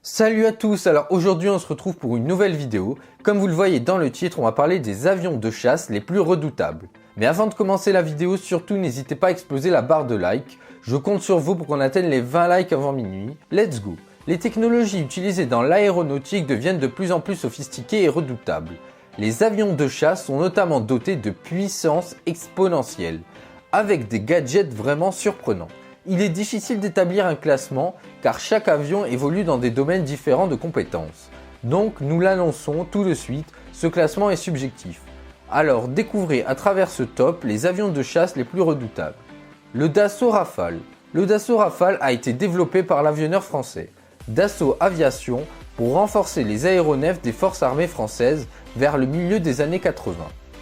Salut à tous, alors aujourd'hui on se retrouve pour une nouvelle vidéo. Comme vous le voyez dans le titre, on va parler des avions de chasse les plus redoutables. Mais avant de commencer la vidéo, surtout n'hésitez pas à exploser la barre de like. Je compte sur vous pour qu'on atteigne les 20 likes avant minuit. Let's go! Les technologies utilisées dans l'aéronautique deviennent de plus en plus sophistiquées et redoutables. Les avions de chasse sont notamment dotés de puissance exponentielle, avec des gadgets vraiment surprenants. Il est difficile d'établir un classement car chaque avion évolue dans des domaines différents de compétences. Donc nous l'annonçons tout de suite, ce classement est subjectif. Alors découvrez à travers ce top les avions de chasse les plus redoutables. Le Dassault Rafale. Le Dassault Rafale a été développé par l'avionneur français Dassault Aviation pour renforcer les aéronefs des forces armées françaises vers le milieu des années 80.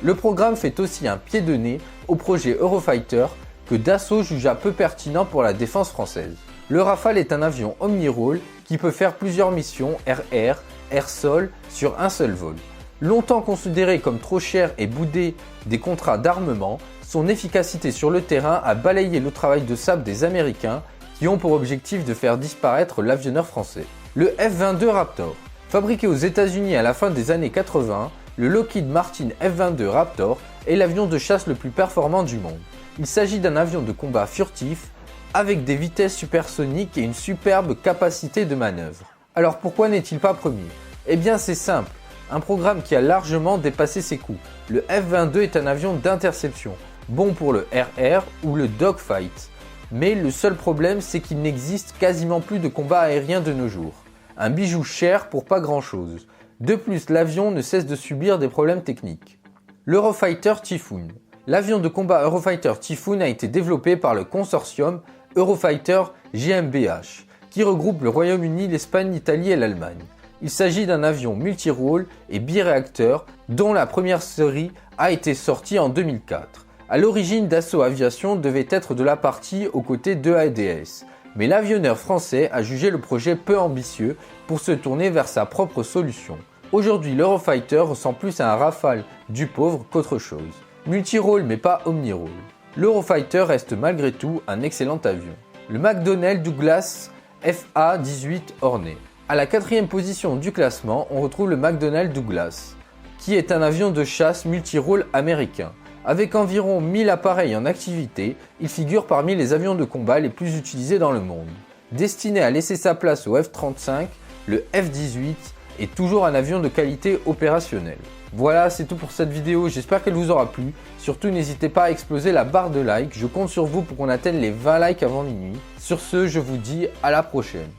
Le programme fait aussi un pied de nez au projet Eurofighter que Dassault jugea peu pertinent pour la défense française. Le Rafale est un avion omni-rôle qui peut faire plusieurs missions air-air, air-sol sur un seul vol. Longtemps considéré comme trop cher et boudé des contrats d'armement, son efficacité sur le terrain a balayé le travail de sabre des Américains qui ont pour objectif de faire disparaître l'avionneur français. Le F-22 Raptor. Fabriqué aux États-Unis à la fin des années 80, le Lockheed Martin F-22 Raptor est l'avion de chasse le plus performant du monde. Il s'agit d'un avion de combat furtif avec des vitesses supersoniques et une superbe capacité de manœuvre. Alors pourquoi n'est-il pas premier? Eh bien c'est simple, un programme qui a largement dépassé ses coûts. Le F-22 est un avion d'interception, bon pour le RR ou le dogfight. Mais le seul problème c'est qu'il n'existe quasiment plus de combat aérien de nos jours. Un bijou cher pour pas grand chose. De plus, l'avion ne cesse de subir des problèmes techniques. L'Eurofighter Typhoon. L'avion de combat Eurofighter Typhoon a été développé par le consortium Eurofighter GmbH, qui regroupe le Royaume-Uni, l'Espagne, l'Italie et l'Allemagne. Il s'agit d'un avion multi-rôle et biréacteur dont la première série a été sortie en 2004. À l'origine, Dassault Aviation devait être de la partie aux côtés de ADS, mais l'avionneur français a jugé le projet peu ambitieux pour se tourner vers sa propre solution. Aujourd'hui, l'Eurofighter ressemble plus à un Rafale du pauvre qu'autre chose. Multi-rôle mais pas omni-rôle. L'Eurofighter reste malgré tout un excellent avion. Le McDonnell Douglas FA-18 Hornet. À la 4e position du classement, on retrouve le McDonnell Douglas, qui est un avion de chasse multi-rôle américain. Avec environ 1000 appareils en activité, il figure parmi les avions de combat les plus utilisés dans le monde. Destiné à laisser sa place au F-35, le F-18 est toujours un avion de qualité opérationnelle. Voilà, c'est tout pour cette vidéo, j'espère qu'elle vous aura plu. Surtout, n'hésitez pas à exploser la barre de like, je compte sur vous pour qu'on atteigne les 20 likes avant minuit. Sur ce, je vous dis à la prochaine.